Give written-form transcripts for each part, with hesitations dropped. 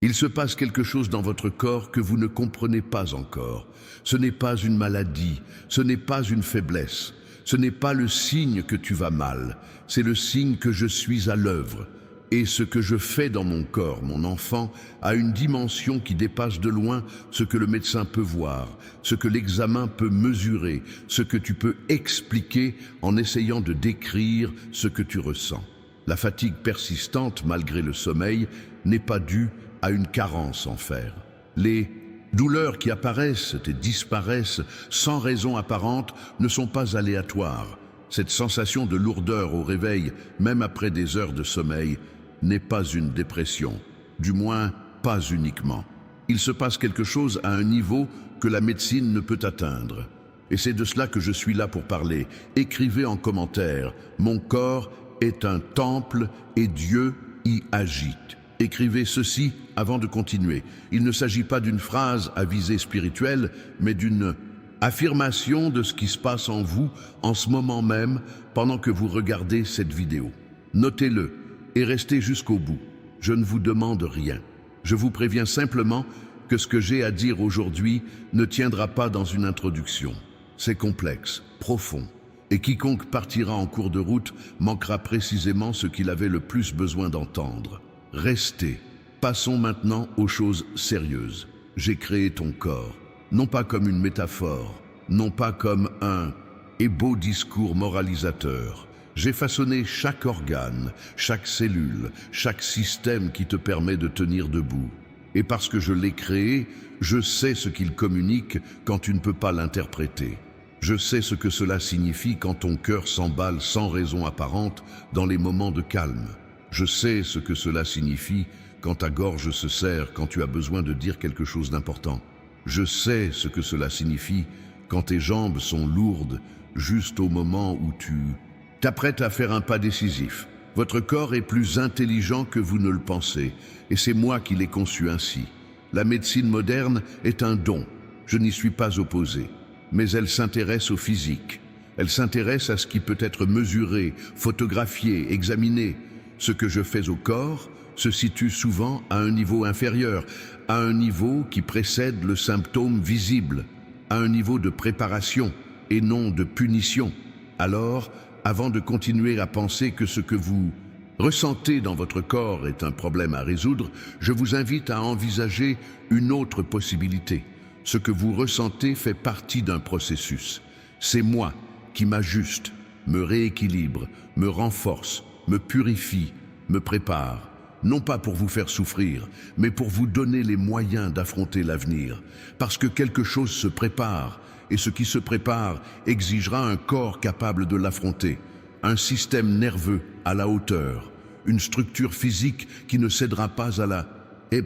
Il se passe quelque chose dans votre corps que vous ne comprenez pas encore. Ce n'est pas une maladie, ce n'est pas une faiblesse, ce n'est pas le signe que tu vas mal, c'est le signe que je suis à l'œuvre. Et ce que je fais dans mon corps, mon enfant, a une dimension qui dépasse de loin ce que le médecin peut voir, ce que l'examen peut mesurer, ce que tu peux expliquer en essayant de décrire ce que tu ressens. La fatigue persistante, malgré le sommeil, n'est pas due à une carence en fer. Les douleurs qui apparaissent et disparaissent sans raison apparente ne sont pas aléatoires. Cette sensation de lourdeur au réveil, même après des heures de sommeil, n'est pas une dépression, du moins pas uniquement. Il se passe quelque chose à un niveau que la médecine ne peut atteindre. Et c'est de cela que je suis là pour parler. Écrivez en commentaire, mon corps est un temple et Dieu y agit. Écrivez ceci avant de continuer. Il ne s'agit pas d'une phrase à visée spirituelle, mais d'une affirmation de ce qui se passe en vous en ce moment même pendant que vous regardez cette vidéo. Notez-le et restez jusqu'au bout. Je ne vous demande rien. Je vous préviens simplement que ce que j'ai à dire aujourd'hui ne tiendra pas dans une introduction. C'est complexe, profond, et quiconque partira en cours de route manquera précisément ce qu'il avait le plus besoin d'entendre. Restez. Passons maintenant aux choses sérieuses. J'ai créé ton corps, non pas comme une métaphore, non pas comme un et beau discours moralisateur. J'ai façonné chaque organe, chaque cellule, chaque système qui te permet de tenir debout. Et parce que je l'ai créé, je sais ce qu'il communique quand tu ne peux pas l'interpréter. Je sais ce que cela signifie quand ton cœur s'emballe sans raison apparente dans les moments de calme. Je sais ce que cela signifie quand ta gorge se serre quand tu as besoin de dire quelque chose d'important. Je sais ce que cela signifie quand tes jambes sont lourdes juste au moment où tu t'apprêtes à faire un pas décisif. Votre corps est plus intelligent que vous ne le pensez, et c'est moi qui l'ai conçu ainsi. La médecine moderne est un don, je n'y suis pas opposé, mais elle s'intéresse au physique. Elle s'intéresse à ce qui peut être mesuré, photographié, examiné. Ce que je fais au corps se situe souvent à un niveau inférieur, à un niveau qui précède le symptôme visible, à un niveau de préparation et non de punition. Alors, avant de continuer à penser que ce que vous ressentez dans votre corps est un problème à résoudre, je vous invite à envisager une autre possibilité. Ce que vous ressentez fait partie d'un processus. C'est moi qui m'ajuste, me rééquilibre, me renforce, me purifie, me prépare. Non pas pour vous faire souffrir, mais pour vous donner les moyens d'affronter l'avenir. Parce que quelque chose se prépare, et ce qui se prépare exigera un corps capable de l'affronter, un système nerveux à la hauteur, une structure physique qui ne cédera pas à la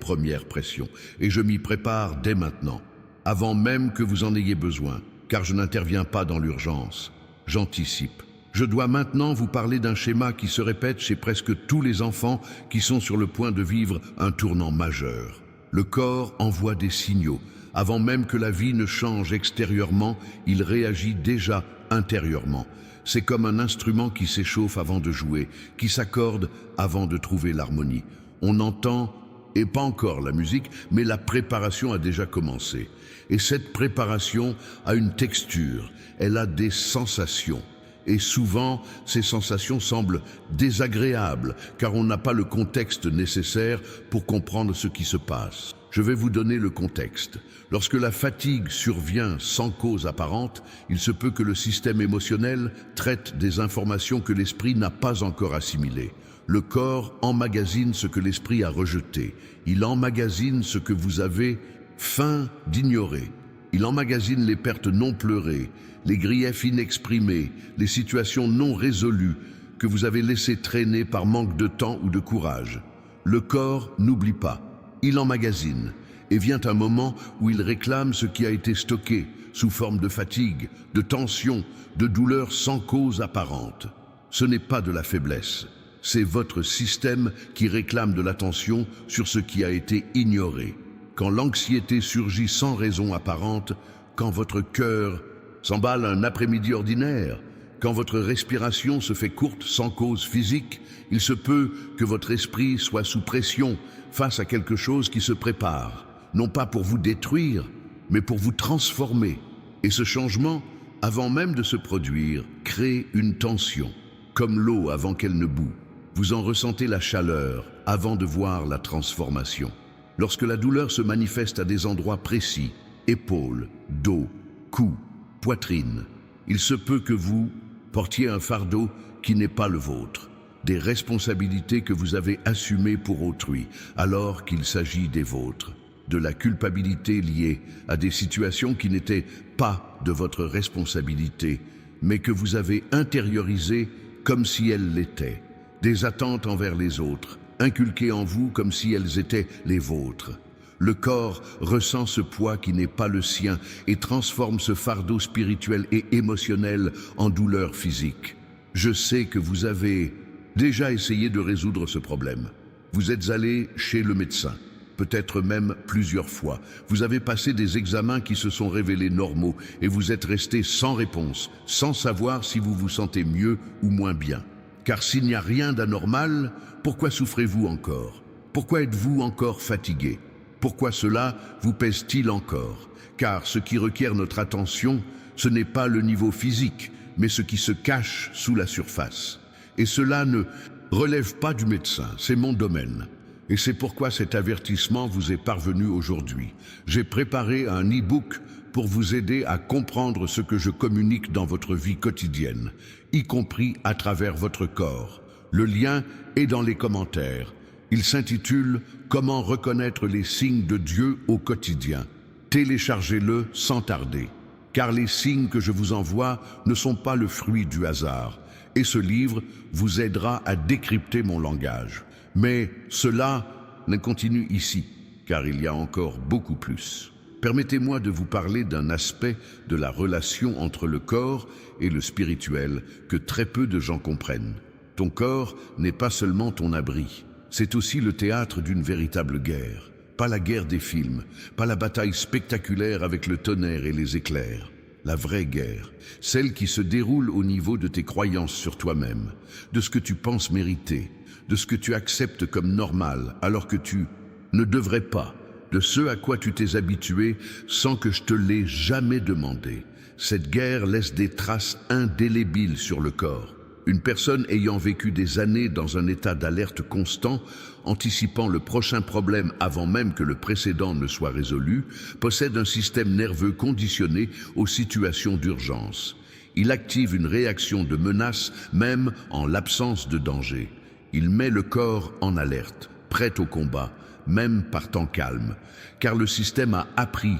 première pression. Et je m'y prépare dès maintenant, avant même que vous en ayez besoin, car je n'interviens pas dans l'urgence, j'anticipe. Je dois maintenant vous parler d'un schéma qui se répète chez presque tous les enfants qui sont sur le point de vivre un tournant majeur. Le corps envoie des signaux. Avant même que la vie ne change extérieurement, il réagit déjà intérieurement. C'est comme un instrument qui s'échauffe avant de jouer, qui s'accorde avant de trouver l'harmonie. On entend, et pas encore la musique, mais la préparation a déjà commencé. Et cette préparation a une texture, elle a des sensations. Et souvent, ces sensations semblent désagréables, car on n'a pas le contexte nécessaire pour comprendre ce qui se passe. Je vais vous donner le contexte. Lorsque la fatigue survient sans cause apparente, il se peut que le système émotionnel traite des informations que l'esprit n'a pas encore assimilées. Le corps emmagasine ce que l'esprit a rejeté. Il emmagasine ce que vous avez feint d'ignorer. Il emmagasine les pertes non pleurées, les griefs inexprimés, les situations non résolues que vous avez laissées traîner par manque de temps ou de courage. Le corps n'oublie pas, il emmagasine, et vient un moment où il réclame ce qui a été stocké sous forme de fatigue, de tension, de douleur sans cause apparente. Ce n'est pas de la faiblesse, c'est votre système qui réclame de l'attention sur ce qui a été ignoré. Quand l'anxiété surgit sans raison apparente, quand votre cœur s'emballe un après-midi ordinaire, Quand votre respiration se fait courte sans cause physique, il se peut que votre esprit soit sous pression face à quelque chose qui se prépare, non pas pour vous détruire, mais pour vous transformer. Et ce changement, avant même de se produire, crée une tension, comme l'eau avant qu'elle ne bout. Vous en ressentez la chaleur avant de voir la transformation. Lorsque la douleur se manifeste à des endroits précis, épaules, dos, cou, poitrine, il se peut que vous portiez un fardeau qui n'est pas le vôtre, des responsabilités que vous avez assumées pour autrui, alors qu'il s'agit des vôtres, de la culpabilité liée à des situations qui n'étaient pas de votre responsabilité, mais que vous avez intériorisées comme si elles l'étaient, des attentes envers les autres, inculquées en vous comme si elles étaient les vôtres. Le corps ressent ce poids qui n'est pas le sien et transforme ce fardeau spirituel et émotionnel en douleur physique. Je sais que vous avez déjà essayé de résoudre ce problème. Vous êtes allé chez le médecin, peut-être même plusieurs fois. Vous avez passé des examens qui se sont révélés normaux et vous êtes resté sans réponse, sans savoir si vous vous sentez mieux ou moins bien. Car s'il n'y a rien d'anormal, pourquoi souffrez-vous encore? Pourquoi êtes-vous encore fatigué? Pourquoi cela vous pèse-t-il encore? Car ce qui requiert notre attention, ce n'est pas le niveau physique, mais ce qui se cache sous la surface. Et cela ne relève pas du médecin, c'est mon domaine. Et c'est pourquoi cet avertissement vous est parvenu aujourd'hui. J'ai préparé un e-book pour vous aider à comprendre ce que je communique dans votre vie quotidienne, y compris à travers votre corps. Le lien est dans les commentaires. Il s'intitule « Comment reconnaître les signes de Dieu au quotidien ». Téléchargez-le sans tarder, car les signes que je vous envoie ne sont pas le fruit du hasard, et ce livre vous aidera à décrypter mon langage. Mais cela ne continue ici, car il y a encore beaucoup plus. Permettez-moi de vous parler d'un aspect de la relation entre le corps et le spirituel que très peu de gens comprennent. Ton corps n'est pas seulement ton abri. C'est aussi le théâtre d'une véritable guerre. Pas la guerre des films, pas la bataille spectaculaire avec le tonnerre et les éclairs. La vraie guerre, celle qui se déroule au niveau de tes croyances sur toi-même, de ce que tu penses mériter, de ce que tu acceptes comme normal alors que tu ne devrais pas, de ce à quoi tu t'es habitué sans que je te l'ai jamais demandé. Cette guerre laisse des traces indélébiles sur le corps. Une personne ayant vécu des années dans un état d'alerte constant, anticipant le prochain problème avant même que le précédent ne soit résolu, possède un système nerveux conditionné aux situations d'urgence. Il active une réaction de menace même en l'absence de danger. Il met le corps en alerte, prêt au combat, même par temps calme, car le système a appris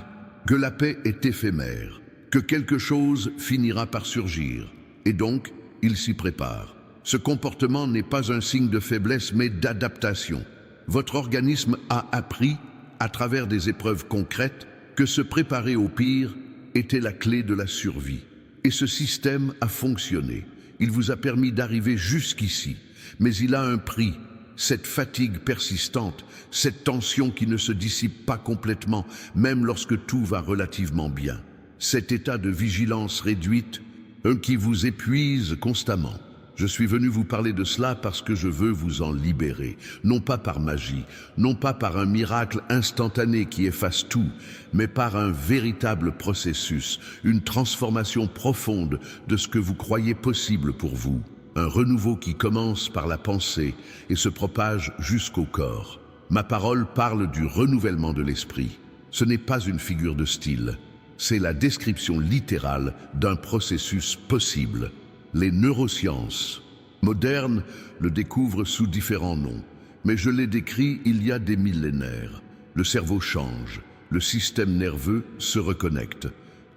que la paix est éphémère, que quelque chose finira par surgir, et donc il s'y prépare. Ce comportement n'est pas un signe de faiblesse, mais d'adaptation. Votre organisme a appris, à travers des épreuves concrètes, que se préparer au pire était la clé de la survie. Et ce système a fonctionné. Il vous a permis d'arriver jusqu'ici. Mais il a un prix, cette fatigue persistante, cette tension qui ne se dissipe pas complètement, même lorsque tout va relativement bien. Cet état de vigilance réduite, qui vous épuise constamment. Je suis venu vous parler de cela parce que je veux vous en libérer, non pas par magie, non pas par un miracle instantané qui efface tout, mais par un véritable processus, une transformation profonde de ce que vous croyez possible pour vous. Un renouveau qui commence par la pensée et se propage jusqu'au corps. Ma parole parle du renouvellement de l'esprit. Ce n'est pas une figure de style. C'est la description littérale d'un processus possible. Les neurosciences modernes le découvrent sous différents noms, mais je l'ai décrit il y a des millénaires. Le cerveau change, le système nerveux se reconnecte.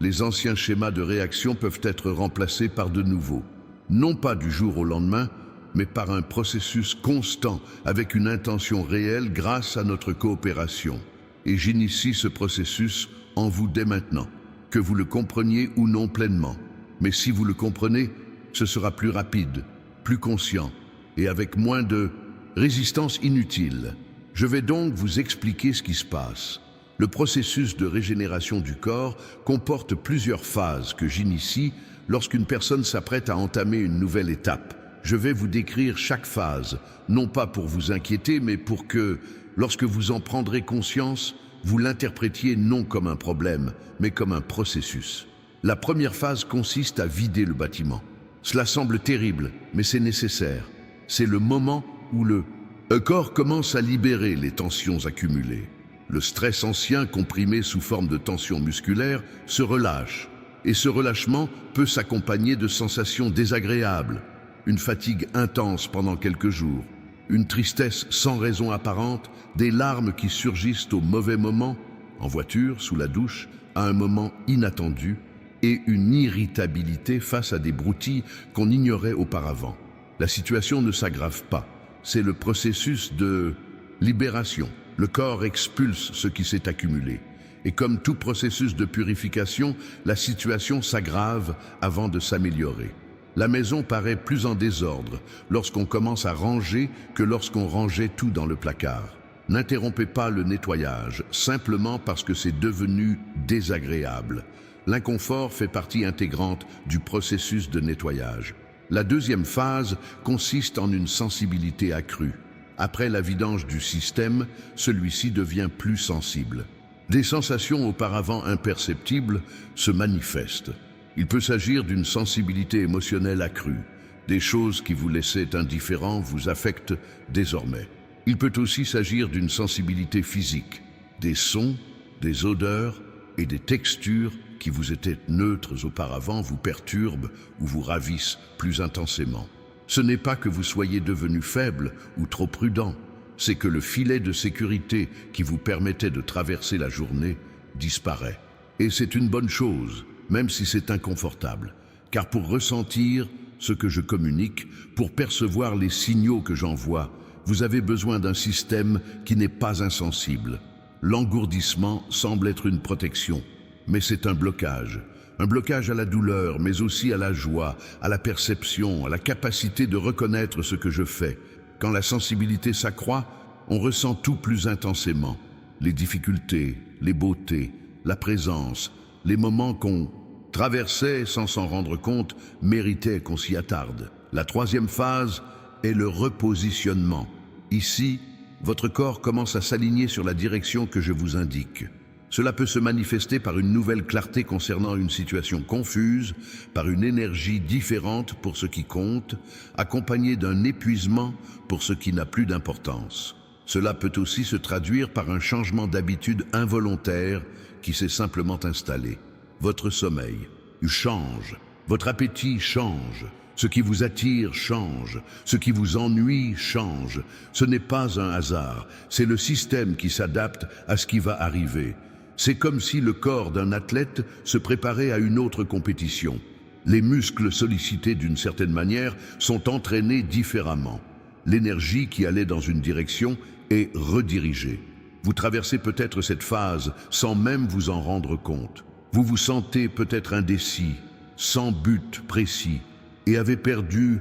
Les anciens schémas de réaction peuvent être remplacés par de nouveaux. Non pas du jour au lendemain, mais par un processus constant avec une intention réelle grâce à notre coopération. Et j'initie ce processus en vous dès maintenant, que vous le compreniez ou non pleinement. Mais si vous le comprenez, ce sera plus rapide, plus conscient et avec moins de résistance inutile. Je vais donc vous expliquer ce qui se passe. Le processus de régénération du corps comporte plusieurs phases que j'initie lorsqu'une personne s'apprête à entamer une nouvelle étape. Je vais vous décrire chaque phase, non pas pour vous inquiéter, mais pour que, lorsque vous en prendrez conscience, vous l'interprétiez non comme un problème, mais comme un processus. La première phase consiste à vider le bâtiment. Cela semble terrible, mais c'est nécessaire. C'est le moment où le corps commence à libérer les tensions accumulées. Le stress ancien, comprimé sous forme de tension musculaire, se relâche. Et ce relâchement peut s'accompagner de sensations désagréables, une fatigue intense pendant quelques jours, une tristesse sans raison apparente, des larmes qui surgissent au mauvais moment, en voiture, sous la douche, à un moment inattendu, et une irritabilité face à des broutilles qu'on ignorait auparavant. La situation ne s'aggrave pas, c'est le processus de libération. Le corps expulse ce qui s'est accumulé. Et comme tout processus de purification, la situation s'aggrave avant de s'améliorer. La maison paraît plus en désordre lorsqu'on commence à ranger que lorsqu'on rangeait tout dans le placard. N'interrompez pas le nettoyage, simplement parce que c'est devenu désagréable. L'inconfort fait partie intégrante du processus de nettoyage. La deuxième phase consiste en une sensibilité accrue. Après la vidange du système, celui-ci devient plus sensible. Des sensations auparavant imperceptibles se manifestent. Il peut s'agir d'une sensibilité émotionnelle accrue. Des choses qui vous laissaient indifférents vous affectent désormais. Il peut aussi s'agir d'une sensibilité physique. Des sons, des odeurs et des textures qui vous étaient neutres auparavant vous perturbent ou vous ravissent plus intensément. Ce n'est pas que vous soyez devenu faible ou trop prudent, c'est que le filet de sécurité qui vous permettait de traverser la journée disparaît. Et c'est une bonne chose, même si c'est inconfortable, car pour ressentir ce que je communique, pour percevoir les signaux que j'envoie, vous avez besoin d'un système qui n'est pas insensible. L'engourdissement semble être une protection, mais c'est un blocage à la douleur, mais aussi à la joie, à la perception, à la capacité de reconnaître ce que je fais. Quand la sensibilité s'accroît, on ressent tout plus intensément. Les difficultés, les beautés, la présence, les moments qu'on traversait sans s'en rendre compte méritaient qu'on s'y attarde. La troisième phase est le repositionnement. Ici, votre corps commence à s'aligner sur la direction que je vous indique. Cela peut se manifester par une nouvelle clarté concernant une situation confuse, par une énergie différente pour ce qui compte, accompagnée d'un épuisement pour ce qui n'a plus d'importance. Cela peut aussi se traduire par un changement d'habitude involontaire qui s'est simplement installé. Votre sommeil change, votre appétit change, ce qui vous attire change, ce qui vous ennuie change. Ce n'est pas un hasard, c'est le système qui s'adapte à ce qui va arriver. C'est comme si le corps d'un athlète se préparait à une autre compétition. Les muscles sollicités d'une certaine manière sont entraînés différemment. L'énergie qui allait dans une direction est redirigée. Vous traversez peut-être cette phase sans même vous en rendre compte. Vous vous sentez peut-être indécis, sans but précis, et avez perdu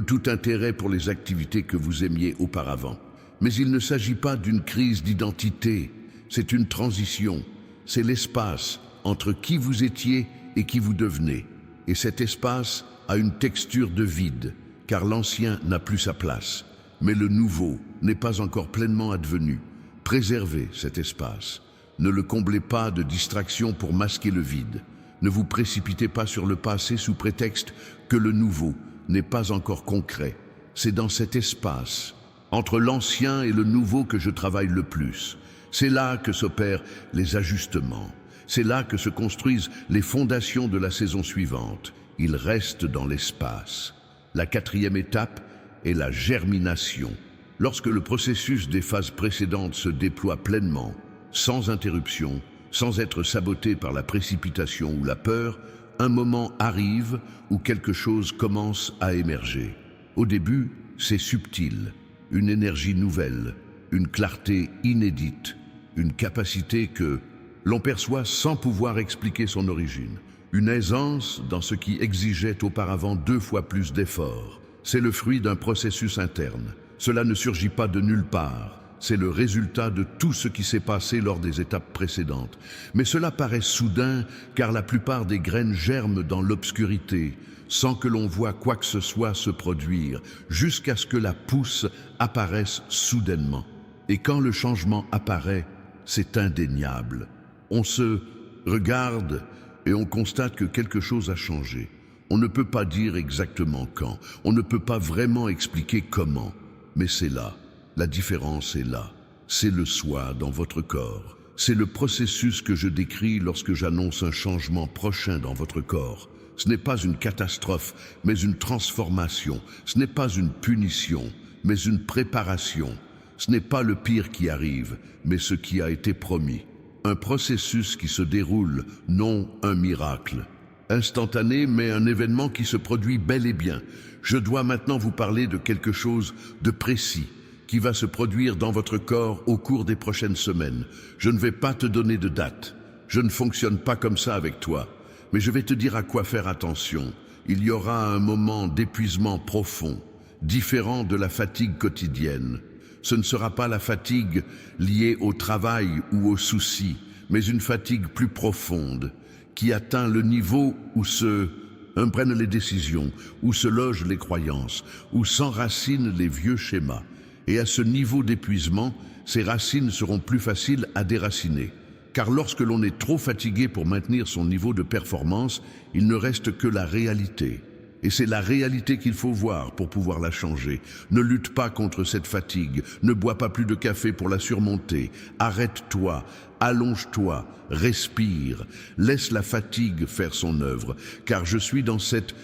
tout intérêt pour les activités que vous aimiez auparavant. Mais il ne s'agit pas d'une crise d'identité. C'est une transition, c'est l'espace entre qui vous étiez et qui vous devenez. Et cet espace a une texture de vide, car l'ancien n'a plus sa place. Mais le nouveau n'est pas encore pleinement advenu. Préservez cet espace. Ne le comblez pas de distractions pour masquer le vide. Ne vous précipitez pas sur le passé sous prétexte que le nouveau n'est pas encore concret. C'est dans cet espace, entre l'ancien et le nouveau, que je travaille le plus. C'est là que s'opèrent les ajustements. C'est là que se construisent les fondations de la saison suivante. Il reste dans l'espace. La quatrième étape est la germination. Lorsque le processus des phases précédentes se déploie pleinement, sans interruption, sans être saboté par la précipitation ou la peur, un moment arrive où quelque chose commence à émerger. Au début, c'est subtil, une énergie nouvelle, une clarté inédite, une capacité que l'on perçoit sans pouvoir expliquer son origine, une aisance dans ce qui exigeait auparavant 2 fois plus d'efforts. C'est le fruit d'un processus interne. Cela ne surgit pas de nulle part. C'est le résultat de tout ce qui s'est passé lors des étapes précédentes. Mais cela paraît soudain car la plupart des graines germent dans l'obscurité, sans que l'on voie quoi que ce soit se produire, jusqu'à ce que la pousse apparaisse soudainement. Et quand le changement apparaît, c'est indéniable. On se regarde et on constate que quelque chose a changé. On ne peut pas dire exactement quand, on ne peut pas vraiment expliquer comment, mais c'est là. La différence est là. C'est le soi dans votre corps. C'est le processus que je décris lorsque j'annonce un changement prochain dans votre corps. Ce n'est pas une catastrophe, mais une transformation. Ce n'est pas une punition, mais une préparation. Ce n'est pas le pire qui arrive, mais ce qui a été promis. Un processus qui se déroule, non un miracle. Instantané, mais un événement qui se produit bel et bien. Je dois maintenant vous parler de quelque chose de précis qui va se produire dans votre corps au cours des prochaines semaines. Je ne vais pas te donner de date. Je ne fonctionne pas comme ça avec toi. Mais je vais te dire à quoi faire attention. Il y aura un moment d'épuisement profond, différent de la fatigue quotidienne. Ce ne sera pas la fatigue liée au travail ou aux soucis, mais une fatigue plus profonde, qui atteint le niveau où se prennent les décisions, où se logent les croyances, où s'enracinent les vieux schémas. Et à ce niveau d'épuisement, ces racines seront plus faciles à déraciner. Car lorsque l'on est trop fatigué pour maintenir son niveau de performance, il ne reste que la réalité. Et c'est la réalité qu'il faut voir pour pouvoir la changer. Ne lutte pas contre cette fatigue, ne bois pas plus de café pour la surmonter. Arrête-toi, allonge-toi, respire, laisse la fatigue faire son œuvre, car je suis dans cette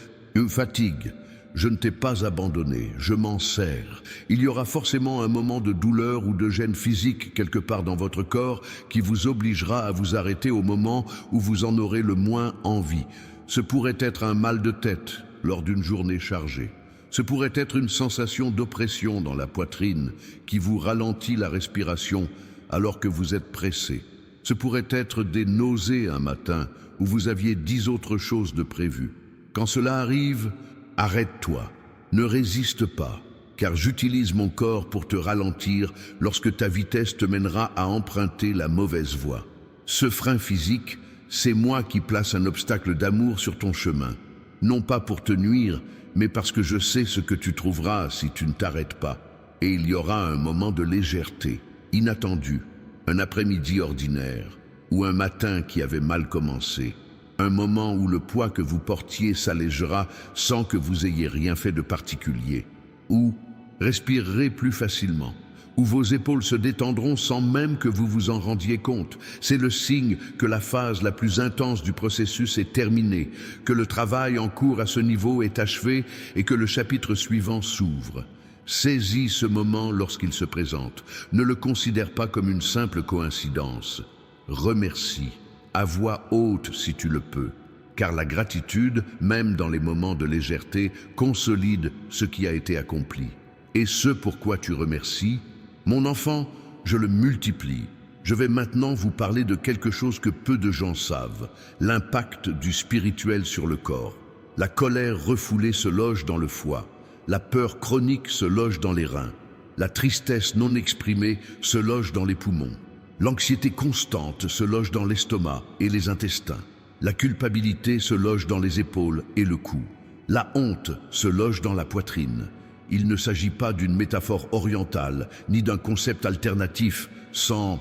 fatigue. Je ne t'ai pas abandonné, je m'en sers. Il y aura forcément un moment de douleur ou de gêne physique quelque part dans votre corps qui vous obligera à vous arrêter au moment où vous en aurez le moins envie. Ce pourrait être un mal de tête lors d'une journée chargée. Ce pourrait être une sensation d'oppression dans la poitrine qui vous ralentit la respiration alors que vous êtes pressé. Ce pourrait être des nausées un matin où vous aviez 10 autres choses de prévues. Quand cela arrive, arrête-toi, ne résiste pas, car j'utilise mon corps pour te ralentir lorsque ta vitesse te mènera à emprunter la mauvaise voie. Ce frein physique, c'est moi qui place un obstacle d'amour sur ton chemin. Non pas pour te nuire, mais parce que je sais ce que tu trouveras si tu ne t'arrêtes pas. Et il y aura un moment de légèreté, inattendu, un après-midi ordinaire, ou un matin qui avait mal commencé. Un moment où le poids que vous portiez s'allégera sans que vous ayez rien fait de particulier. Ou respirerez plus facilement. Où vos épaules se détendront sans même que vous vous en rendiez compte. C'est le signe que la phase la plus intense du processus est terminée, que le travail en cours à ce niveau est achevé et que le chapitre suivant s'ouvre. Saisis ce moment lorsqu'il se présente. Ne le considère pas comme une simple coïncidence. Remercie, à voix haute si tu le peux, car la gratitude, même dans les moments de légèreté, consolide ce qui a été accompli. Et ce pourquoi tu remercies, mon enfant, je le multiplie. Je vais maintenant vous parler de quelque chose que peu de gens savent, l'impact du spirituel sur le corps. La colère refoulée se loge dans le foie, la peur chronique se loge dans les reins, la tristesse non exprimée se loge dans les poumons, l'anxiété constante se loge dans l'estomac et les intestins, la culpabilité se loge dans les épaules et le cou, la honte se loge dans la poitrine. Il ne s'agit pas d'une métaphore orientale, ni d'un concept alternatif sans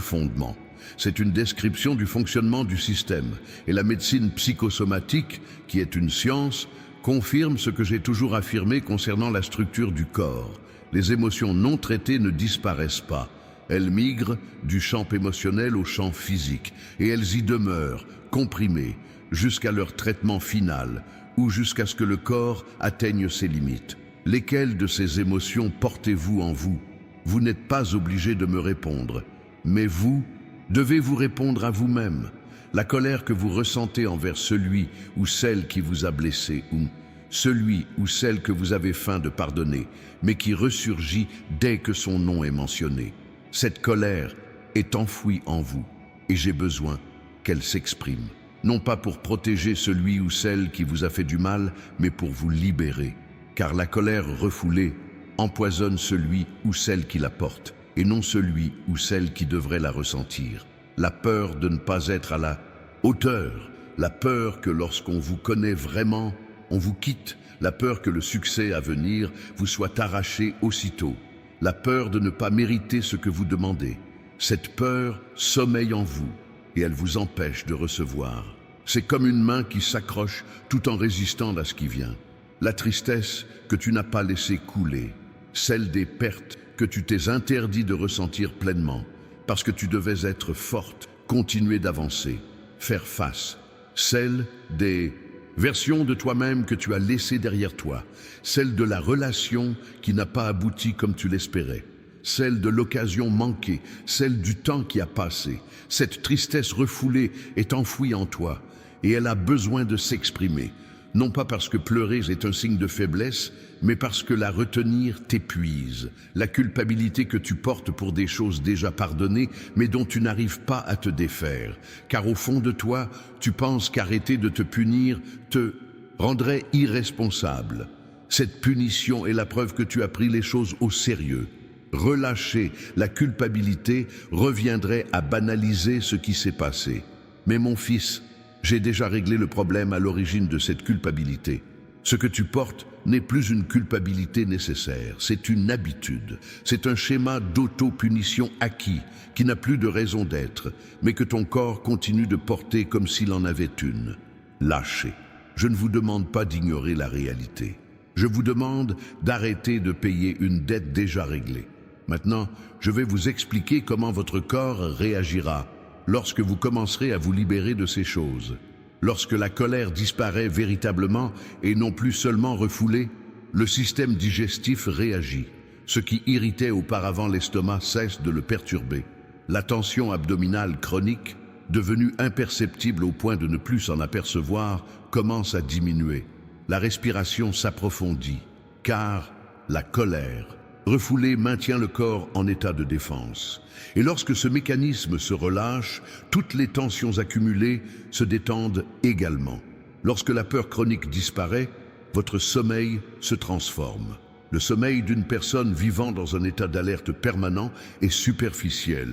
fondement. C'est une description du fonctionnement du système. Et la médecine psychosomatique, qui est une science, confirme ce que j'ai toujours affirmé concernant la structure du corps. Les émotions non traitées ne disparaissent pas. Elles migrent du champ émotionnel au champ physique, et elles y demeurent, comprimées, jusqu'à leur traitement final, ou jusqu'à ce que le corps atteigne ses limites. Lesquelles de ces émotions portez-vous en vous? Vous n'êtes pas obligé de me répondre, mais vous devez vous répondre à vous-même. La colère que vous ressentez envers celui ou celle qui vous a blessé, ou celui ou celle que vous avez faim de pardonner, mais qui ressurgit dès que son nom est mentionné. Cette colère est enfouie en vous, et j'ai besoin qu'elle s'exprime. Non pas pour protéger celui ou celle qui vous a fait du mal, mais pour vous libérer. Car la colère refoulée empoisonne celui ou celle qui la porte. et non celui ou celle qui devrait la ressentir. La peur de ne pas être à la hauteur, la peur que lorsqu'on vous connaît vraiment, on vous quitte, la peur que le succès à venir vous soit arraché aussitôt, la peur de ne pas mériter ce que vous demandez. Cette peur sommeille en vous et elle vous empêche de recevoir. C'est comme une main qui s'accroche tout en résistant à ce qui vient. La tristesse que tu n'as pas laissée couler, celle des pertes que tu t'es interdit de ressentir pleinement, parce que tu devais être forte, continuer d'avancer, faire face, celle des versions de toi-même que tu as laissées derrière toi, celle de la relation qui n'a pas abouti comme tu l'espérais, celle de l'occasion manquée, celle du temps qui a passé. Cette tristesse refoulée est enfouie en toi et elle a besoin de s'exprimer, non pas parce que pleurer est un signe de faiblesse, mais parce que la retenir t'épuise. La culpabilité que tu portes pour des choses déjà pardonnées, mais dont tu n'arrives pas à te défaire. Car au fond de toi, tu penses qu'arrêter de te punir te rendrait irresponsable. Cette punition est la preuve que tu as pris les choses au sérieux. Relâcher la culpabilité reviendrait à banaliser ce qui s'est passé. Mais mon fils, j'ai déjà réglé le problème à l'origine de cette culpabilité. Ce que tu portes n'est plus une culpabilité nécessaire, c'est une habitude. C'est un schéma d'auto-punition acquis, qui n'a plus de raison d'être, mais que ton corps continue de porter comme s'il en avait une. Lâchez. Je ne vous demande pas d'ignorer la réalité. Je vous demande d'arrêter de payer une dette déjà réglée. Maintenant, je vais vous expliquer comment votre corps réagira lorsque vous commencerez à vous libérer de ces choses. Lorsque la colère disparaît véritablement et non plus seulement refoulée, le système digestif réagit. Ce qui irritait auparavant l'estomac cesse de le perturber. La tension abdominale chronique, devenue imperceptible au point de ne plus s'en apercevoir, commence à diminuer. La respiration s'approfondit, car la colère refoulée maintient le corps en état de défense. Et lorsque ce mécanisme se relâche, toutes les tensions accumulées se détendent également. Lorsque la peur chronique disparaît, votre sommeil se transforme. Le sommeil d'une personne vivant dans un état d'alerte permanent est superficiel.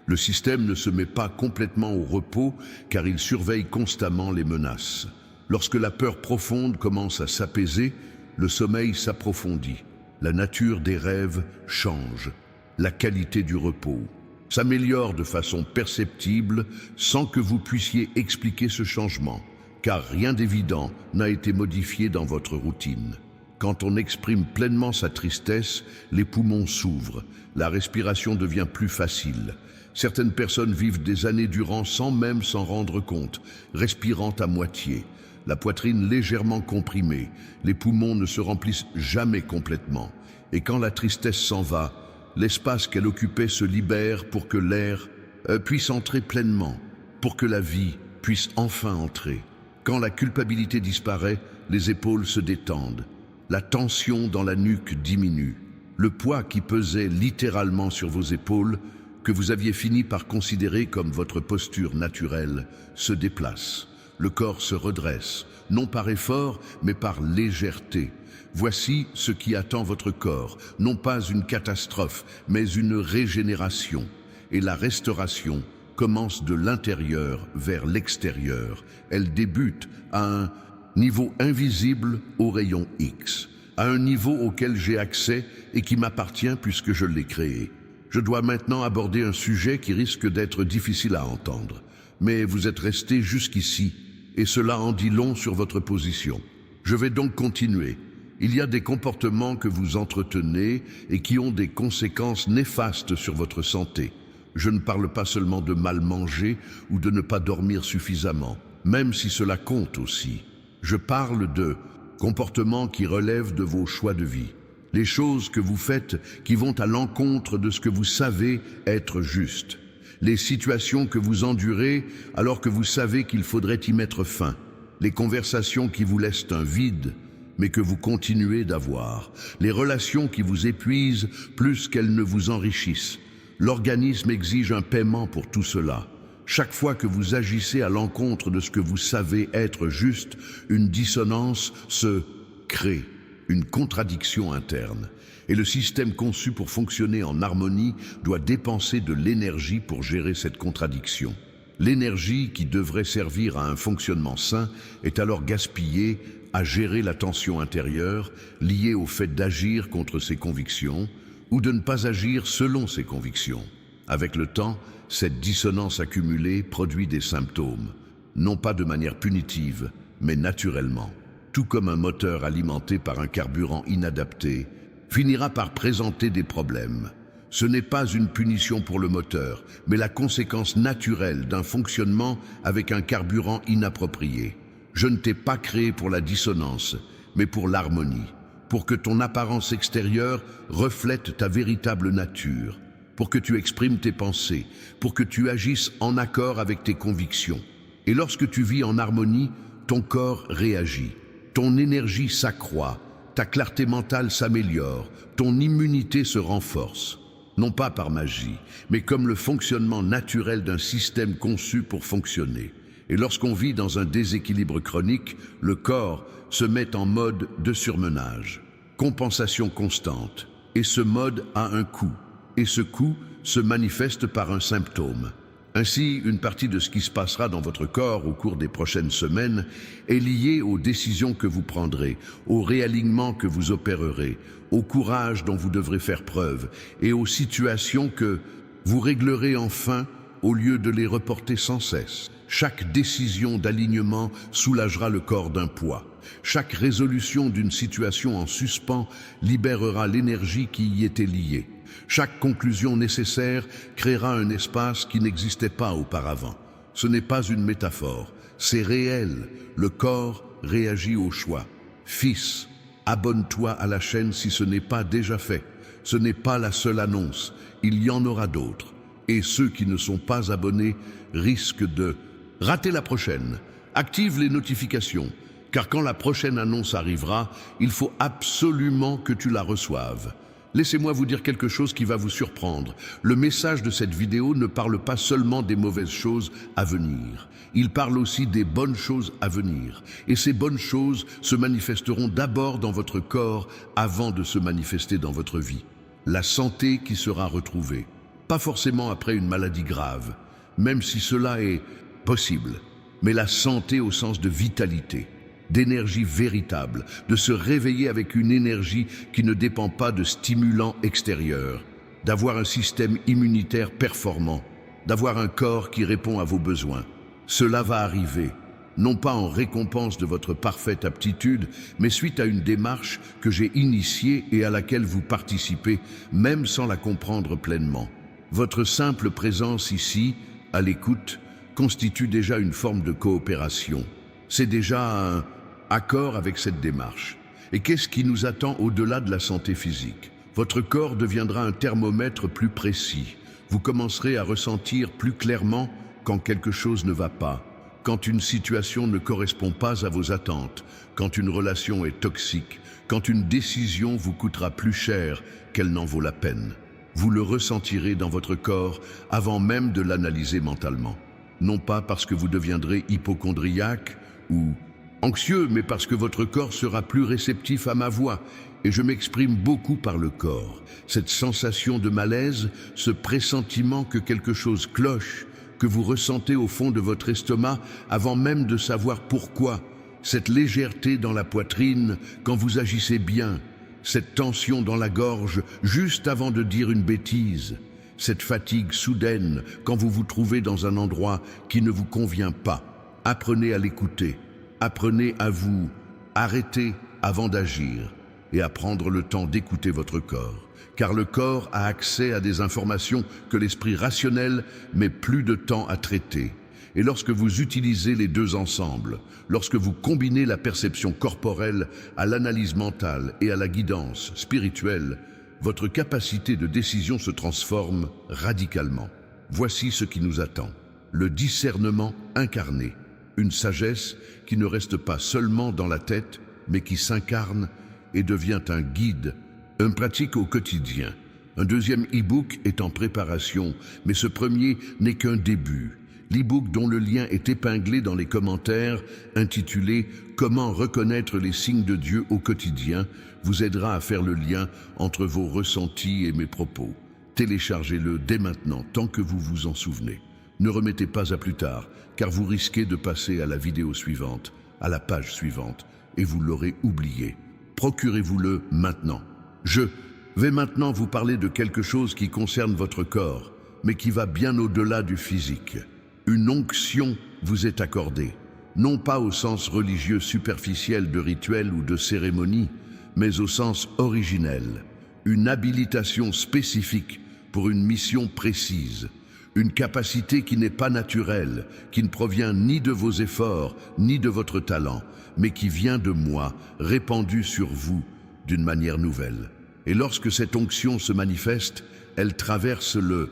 Le système ne se met pas complètement au repos car il surveille constamment les menaces. Lorsque la peur profonde commence à s'apaiser, le sommeil s'approfondit. La nature des rêves change. La qualité du repos s'améliore de façon perceptible sans que vous puissiez expliquer ce changement, car rien d'évident n'a été modifié dans votre routine. Quand on exprime pleinement sa tristesse, les poumons s'ouvrent, la respiration devient plus facile. Certaines personnes vivent des années durant sans même s'en rendre compte, respirant à moitié, la poitrine légèrement comprimée, les poumons ne se remplissent jamais complètement. Et quand la tristesse s'en va, l'espace qu'elle occupait se libère pour que l'air puisse entrer pleinement, pour que la vie puisse enfin entrer. Quand la culpabilité disparaît, les épaules se détendent, la tension dans la nuque diminue. Le poids qui pesait littéralement sur vos épaules, que vous aviez fini par considérer comme votre posture naturelle, se déplace. Le corps se redresse, non par effort, mais par légèreté. Voici ce qui attend votre corps, non pas une catastrophe, mais une régénération. Et la restauration commence de l'intérieur vers l'extérieur. Elle débute à un niveau invisible au rayon X, à un niveau auquel j'ai accès et qui m'appartient puisque je l'ai créé. Je dois maintenant aborder un sujet qui risque d'être difficile à entendre. Mais vous êtes resté jusqu'ici, et cela en dit long sur votre position. Je vais donc continuer. Il y a des comportements que vous entretenez et qui ont des conséquences néfastes sur votre santé. Je ne parle pas seulement de mal manger ou de ne pas dormir suffisamment, même si cela compte aussi. Je parle de comportements qui relèvent de vos choix de vie. Les choses que vous faites qui vont à l'encontre de ce que vous savez être juste. Les situations que vous endurez alors que vous savez qu'il faudrait y mettre fin. Les conversations qui vous laissent un vide, mais que vous continuez d'avoir. Les relations qui vous épuisent plus qu'elles ne vous enrichissent. L'organisme exige un paiement pour tout cela. Chaque fois que vous agissez à l'encontre de ce que vous savez être juste, une dissonance se crée. une contradiction interne. Et le système conçu pour fonctionner en harmonie doit dépenser de l'énergie pour gérer cette contradiction. L'énergie qui devrait servir à un fonctionnement sain est alors gaspillée à gérer la tension intérieure liée au fait d'agir contre ses convictions ou de ne pas agir selon ses convictions. Avec le temps, cette dissonance accumulée produit des symptômes, non pas de manière punitive, mais naturellement. Tout comme un moteur alimenté par un carburant inadapté finira par présenter des problèmes. Ce n'est pas une punition pour le moteur, mais la conséquence naturelle d'un fonctionnement avec un carburant inapproprié. Je ne t'ai pas créé pour la dissonance, mais pour l'harmonie, pour que ton apparence extérieure reflète ta véritable nature, pour que tu exprimes tes pensées, pour que tu agisses en accord avec tes convictions. Et lorsque tu vis en harmonie, ton corps réagit, ton énergie s'accroît, ta clarté mentale s'améliore, ton immunité se renforce. Non pas par magie, mais comme le fonctionnement naturel d'un système conçu pour fonctionner. Et lorsqu'on vit dans un déséquilibre chronique, le corps se met en mode de surmenage, compensation constante. Et ce mode a un coût. Et ce coût se manifeste par un symptôme. Ainsi, une partie de ce qui se passera dans votre corps au cours des prochaines semaines est liée aux décisions que vous prendrez, au réalignement que vous opérerez, au courage dont vous devrez faire preuve et aux situations que vous réglerez enfin au lieu de les reporter sans cesse. Chaque décision d'alignement soulagera le corps d'un poids. Chaque résolution d'une situation en suspens libérera l'énergie qui y était liée. Chaque conclusion nécessaire créera un espace qui n'existait pas auparavant. Ce n'est pas une métaphore, c'est réel. Le corps réagit au choix. Fils, abonne-toi à la chaîne si ce n'est pas déjà fait. Ce n'est pas la seule annonce, il y en aura d'autres. Et ceux qui ne sont pas abonnés risquent de rater la prochaine. Active les notifications, car quand la prochaine annonce arrivera, il faut absolument que tu la reçoives. Laissez-moi vous dire quelque chose qui va vous surprendre. Le message de cette vidéo ne parle pas seulement des mauvaises choses à venir. Il parle aussi des bonnes choses à venir. Et ces bonnes choses se manifesteront d'abord dans votre corps avant de se manifester dans votre vie. La santé qui sera retrouvée. Pas forcément après une maladie grave, même si cela est possible, mais la santé au sens de vitalité, d'énergie véritable, de se réveiller avec une énergie qui ne dépend pas de stimulants extérieurs, d'avoir un système immunitaire performant, d'avoir un corps qui répond à vos besoins. Cela va arriver, non pas en récompense de votre parfaite aptitude, mais suite à une démarche que j'ai initiée et à laquelle vous participez, même sans la comprendre pleinement. Votre simple présence ici, à l'écoute, constitue déjà une forme de coopération. C'est déjà un accord avec cette démarche. Et qu'est-ce qui nous attend au-delà de la santé physique? Votre corps deviendra un thermomètre plus précis. Vous commencerez à ressentir plus clairement quand quelque chose ne va pas, quand une situation ne correspond pas à vos attentes, quand une relation est toxique, quand une décision vous coûtera plus cher qu'elle n'en vaut la peine. Vous le ressentirez dans votre corps avant même de l'analyser mentalement. Non pas parce que vous deviendrez hypocondriaque ou anxieux, mais parce que votre corps sera plus réceptif à ma voix. Et je m'exprime beaucoup par le corps. Cette sensation de malaise, ce pressentiment que quelque chose cloche, que vous ressentez au fond de votre estomac avant même de savoir pourquoi. Cette légèreté dans la poitrine quand vous agissez bien. Cette tension dans la gorge juste avant de dire une bêtise. Cette fatigue soudaine quand vous vous trouvez dans un endroit qui ne vous convient pas. Apprenez à l'écouter. Apprenez à vous arrêter avant d'agir et à prendre le temps d'écouter votre corps. Car le corps a accès à des informations que l'esprit rationnel met plus de temps à traiter. Et lorsque vous utilisez les deux ensemble, lorsque vous combinez la perception corporelle à l'analyse mentale et à la guidance spirituelle, votre capacité de décision se transforme radicalement. Voici ce qui nous attend. Le discernement incarné. Une sagesse qui ne reste pas seulement dans la tête, mais qui s'incarne et devient un guide, une pratique au quotidien. Un deuxième e-book est en préparation, mais ce premier n'est qu'un début. L'e-book dont le lien est épinglé dans les commentaires, intitulé « Comment reconnaître les signes de Dieu au quotidien » vous aidera à faire le lien entre vos ressentis et mes propos. Téléchargez-le dès maintenant, tant que vous vous en souvenez. Ne remettez pas à plus tard, car vous risquez de passer à la vidéo suivante, à la page suivante, et vous l'aurez oublié. Procurez-vous-le maintenant. Je vais maintenant vous parler de quelque chose qui concerne votre corps, mais qui va bien au-delà du physique. Une onction vous est accordée, non pas au sens religieux superficiel de rituel ou de cérémonie, mais au sens originel. Une habilitation spécifique pour une mission précise. Une capacité qui n'est pas naturelle, qui ne provient ni de vos efforts, ni de votre talent, mais qui vient de moi, répandue sur vous d'une manière nouvelle. Et lorsque cette onction se manifeste, elle traverse le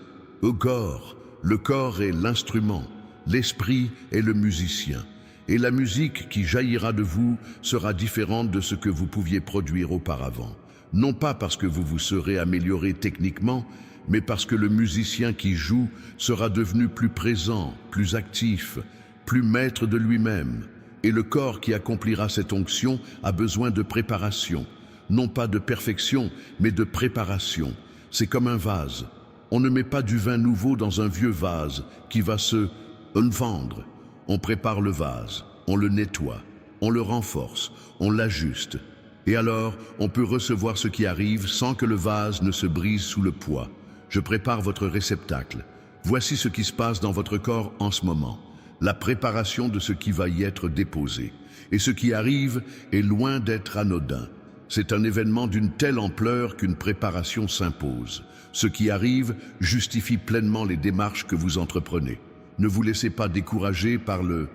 corps. Le corps est l'instrument, l'esprit est le musicien. Et la musique qui jaillira de vous sera différente de ce que vous pouviez produire auparavant. Non pas parce que vous vous serez amélioré techniquement, mais parce que le musicien qui joue sera devenu plus présent, plus actif, plus maître de lui-même. Et le corps qui accomplira cette onction a besoin de préparation. Non pas de perfection, mais de préparation. C'est comme un vase. On ne met pas du vin nouveau dans un vieux vase qui va se vendre. On prépare le vase, on le nettoie, on le renforce, on l'ajuste. Et alors, on peut recevoir ce qui arrive sans que le vase ne se brise sous le poids. Je prépare votre réceptacle. Voici ce qui se passe dans votre corps en ce moment. La préparation de ce qui va y être déposé. Et ce qui arrive est loin d'être anodin. C'est un événement d'une telle ampleur qu'une préparation s'impose. Ce qui arrive justifie pleinement les démarches que vous entreprenez. Ne vous laissez pas décourager par le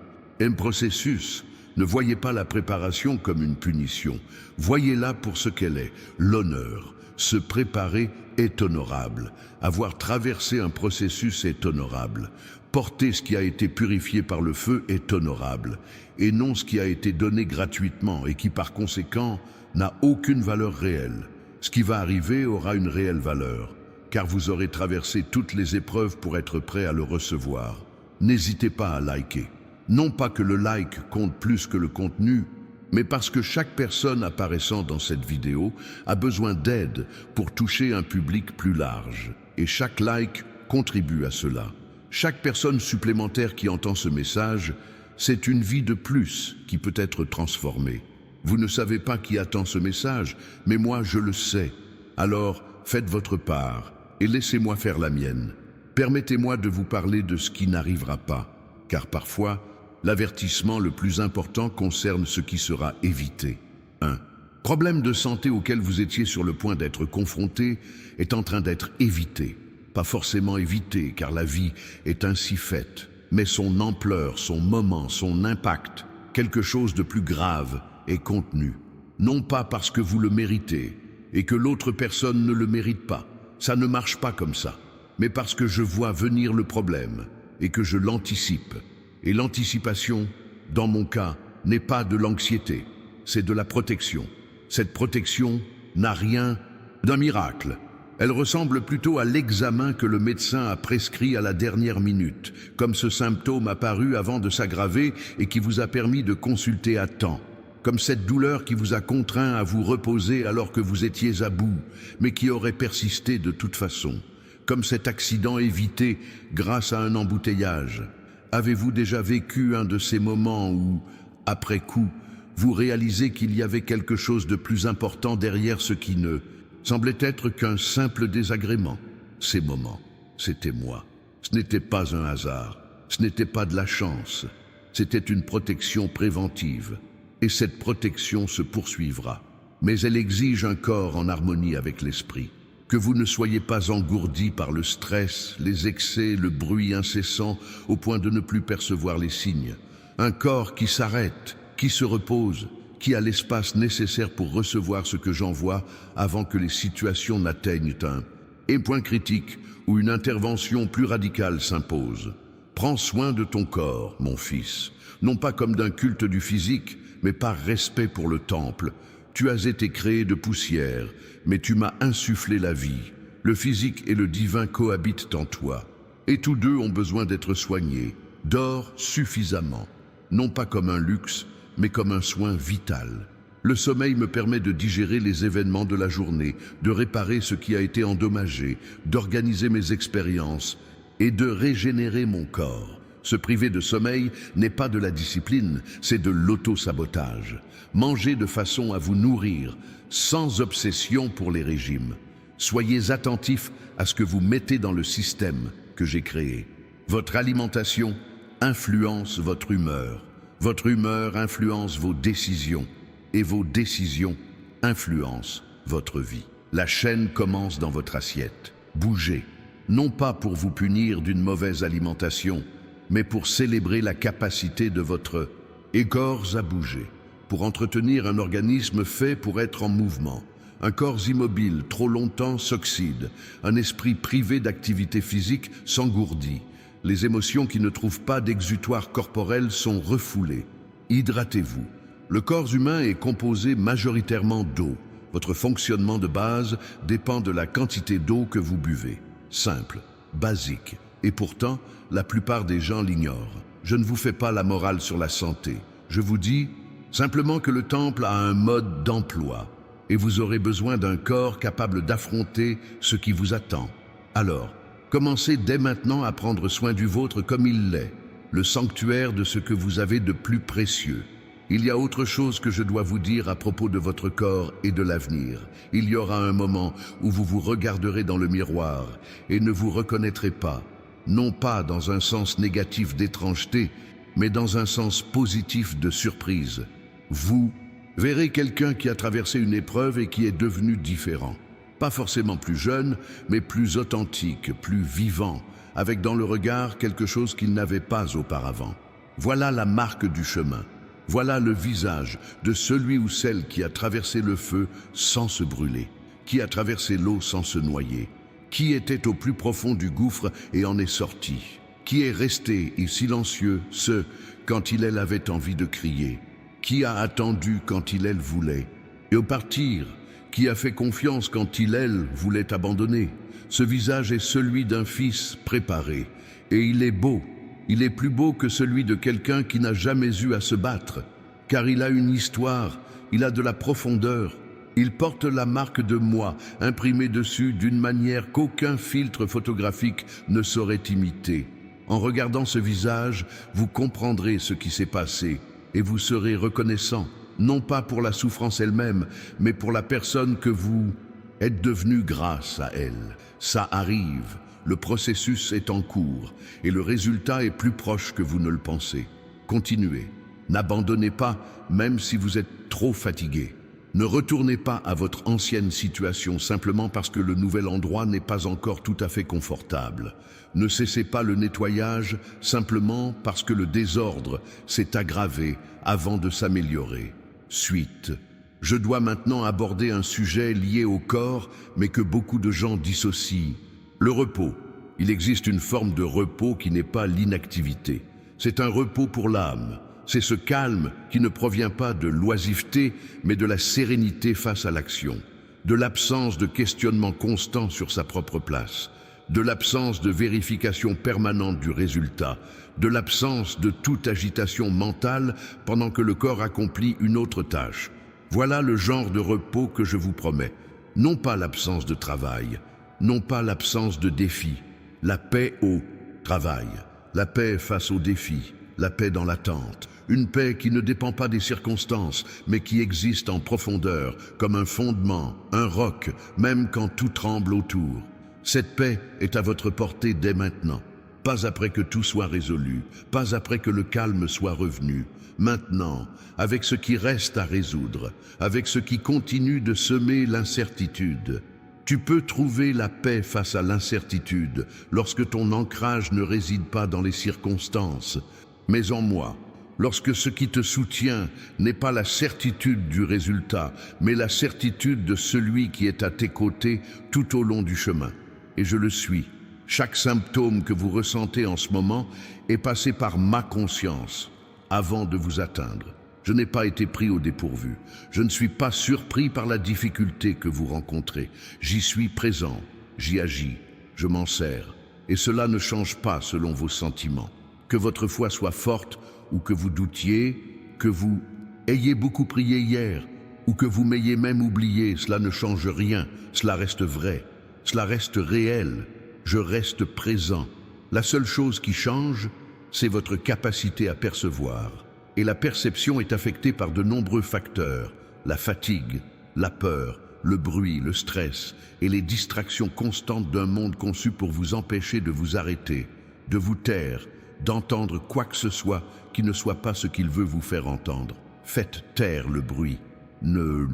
processus. Ne voyez pas la préparation comme une punition. Voyez-la pour ce qu'elle est, l'honneur. Se préparer est honorable. Avoir traversé un processus est honorable. Porter ce qui a été purifié par le feu est honorable. Et non ce qui a été donné gratuitement et qui par conséquent n'a aucune valeur réelle. Ce qui va arriver aura une réelle valeur, car vous aurez traversé toutes les épreuves pour être prêt à le recevoir. N'hésitez pas à liker. Non pas que le like compte plus que le contenu, mais parce que chaque personne apparaissant dans cette vidéo a besoin d'aide pour toucher un public plus large. Et chaque like contribue à cela. Chaque personne supplémentaire qui entend ce message, c'est une vie de plus qui peut être transformée. Vous ne savez pas qui attend ce message, mais moi je le sais. Alors faites votre part et laissez-moi faire la mienne. Permettez-moi de vous parler de ce qui n'arrivera pas, car parfois, l'avertissement le plus important concerne ce qui sera évité. 1. Problème de santé auquel vous étiez sur le point d'être confronté est en train d'être évité. Pas forcément évité, car la vie est ainsi faite, mais son ampleur, son moment, son impact, quelque chose de plus grave est contenu. Non pas parce que vous le méritez et que l'autre personne ne le mérite pas. Ça ne marche pas comme ça. Mais parce que je vois venir le problème et que je l'anticipe. Et l'anticipation, dans mon cas, n'est pas de l'anxiété, c'est de la protection. Cette protection n'a rien d'un miracle. Elle ressemble plutôt à l'examen que le médecin a prescrit à la dernière minute, comme ce symptôme apparu avant de s'aggraver et qui vous a permis de consulter à temps. Comme cette douleur qui vous a contraint à vous reposer alors que vous étiez à bout, mais qui aurait persisté de toute façon. Comme cet accident évité grâce à un embouteillage. Avez-vous déjà vécu un de ces moments où, après coup, vous réalisez qu'il y avait quelque chose de plus important derrière ce qui ne semblait être qu'un simple désagrément? Ces moments, c'était moi. Ce n'était pas un hasard, ce n'était pas de la chance, c'était une protection préventive. Et cette protection se poursuivra. Mais elle exige un corps en harmonie avec l'esprit. Que vous ne soyez pas engourdi par le stress, les excès, le bruit incessant, au point de ne plus percevoir les signes. Un corps qui s'arrête, qui se repose, qui a l'espace nécessaire pour recevoir ce que j'envoie avant que les situations n'atteignent un point critique où une intervention plus radicale s'impose. Prends soin de ton corps, mon fils, non pas comme d'un culte du physique, mais par respect pour le temple. Tu as été créé de poussière, mais tu m'as insufflé la vie. Le physique et le divin cohabitent en toi, et tous deux ont besoin d'être soignés. Dors suffisamment, non pas comme un luxe, mais comme un soin vital. Le sommeil me permet de digérer les événements de la journée, de réparer ce qui a été endommagé, d'organiser mes expériences et de régénérer mon corps. Se priver de sommeil n'est pas de la discipline, c'est de l'auto-sabotage. Mangez de façon à vous nourrir, sans obsession pour les régimes. Soyez attentifs à ce que vous mettez dans le système que j'ai créé. Votre alimentation influence votre humeur. Votre humeur influence vos décisions. Et vos décisions influencent votre vie. La chaîne commence dans votre assiette. Bougez, non pas pour vous punir d'une mauvaise alimentation, mais pour célébrer la capacité de votre corps à bouger, pour entretenir un organisme fait pour être en mouvement. Un corps immobile trop longtemps s'oxyde, un esprit privé d'activité physique s'engourdit. Les émotions qui ne trouvent pas d'exutoire corporel sont refoulées. Hydratez-vous. Le corps humain est composé majoritairement d'eau. Votre fonctionnement de base dépend de la quantité d'eau que vous buvez. Simple, basique. Et pourtant, la plupart des gens l'ignorent. Je ne vous fais pas la morale sur la santé. Je vous dis simplement que le temple a un mode d'emploi et vous aurez besoin d'un corps capable d'affronter ce qui vous attend. Alors, commencez dès maintenant à prendre soin du vôtre comme il l'est, le sanctuaire de ce que vous avez de plus précieux. Il y a autre chose que je dois vous dire à propos de votre corps et de l'avenir. Il y aura un moment où vous vous regarderez dans le miroir et ne vous reconnaîtrez pas, non pas dans un sens négatif d'étrangeté, mais dans un sens positif de surprise. Vous verrez quelqu'un qui a traversé une épreuve et qui est devenu différent. Pas forcément plus jeune, mais plus authentique, plus vivant, avec dans le regard quelque chose qu'il n'avait pas auparavant. Voilà la marque du chemin. Voilà le visage de celui ou celle qui a traversé le feu sans se brûler, qui a traversé l'eau sans se noyer, qui était au plus profond du gouffre et en est sorti, qui est resté et silencieux, quand il elle avait envie de crier, qui a attendu quand il elle voulait, et au partir, qui a fait confiance quand il elle voulait abandonner. Ce visage est celui d'un fils préparé, et il est beau. Il est plus beau que celui de quelqu'un qui n'a jamais eu à se battre, car il a une histoire, il a de la profondeur. Il porte la marque de moi, imprimée dessus d'une manière qu'aucun filtre photographique ne saurait imiter. En regardant ce visage, vous comprendrez ce qui s'est passé, et vous serez reconnaissant, non pas pour la souffrance elle-même, mais pour la personne que vous êtes devenu grâce à elle. Ça arrive. Le processus est en cours et le résultat est plus proche que vous ne le pensez. Continuez. N'abandonnez pas, même si vous êtes trop fatigué. Ne retournez pas à votre ancienne situation simplement parce que le nouvel endroit n'est pas encore tout à fait confortable. Ne cessez pas le nettoyage simplement parce que le désordre s'est aggravé avant de s'améliorer. Suite. Je dois maintenant aborder un sujet lié au corps, mais que beaucoup de gens dissocient. Le repos. Il existe une forme de repos qui n'est pas l'inactivité. C'est un repos pour l'âme. C'est ce calme qui ne provient pas de l'oisiveté, mais de la sérénité face à l'action, de l'absence de questionnement constant sur sa propre place, de l'absence de vérification permanente du résultat, de l'absence de toute agitation mentale pendant que le corps accomplit une autre tâche. Voilà le genre de repos que je vous promets. Non pas l'absence de travail, non pas l'absence de défi, la paix au travail, la paix face aux défis, la paix dans l'attente, une paix qui ne dépend pas des circonstances, mais qui existe en profondeur, comme un fondement, un roc, même quand tout tremble autour. Cette paix est à votre portée dès maintenant, pas après que tout soit résolu, pas après que le calme soit revenu, maintenant, avec ce qui reste à résoudre, avec ce qui continue de semer l'incertitude. Tu peux trouver la paix face à l'incertitude lorsque ton ancrage ne réside pas dans les circonstances, mais en moi. Lorsque ce qui te soutient n'est pas la certitude du résultat, mais la certitude de celui qui est à tes côtés tout au long du chemin. Et je le suis. Chaque symptôme que vous ressentez en ce moment est passé par ma conscience avant de vous atteindre. Je n'ai pas été pris au dépourvu. Je ne suis pas surpris par la difficulté que vous rencontrez. J'y suis présent, j'y agis, je m'en sers. Et cela ne change pas selon vos sentiments. Que votre foi soit forte ou que vous doutiez, que vous ayez beaucoup prié hier ou que vous m'ayez même oublié, cela ne change rien, cela reste vrai, cela reste réel, je reste présent. La seule chose qui change, c'est votre capacité à percevoir. Et la perception est affectée par de nombreux facteurs, la fatigue, la peur, le bruit, le stress et les distractions constantes d'un monde conçu pour vous empêcher de vous arrêter, de vous taire, d'entendre quoi que ce soit qui ne soit pas ce qu'il veut vous faire entendre. Faites taire le bruit. Ne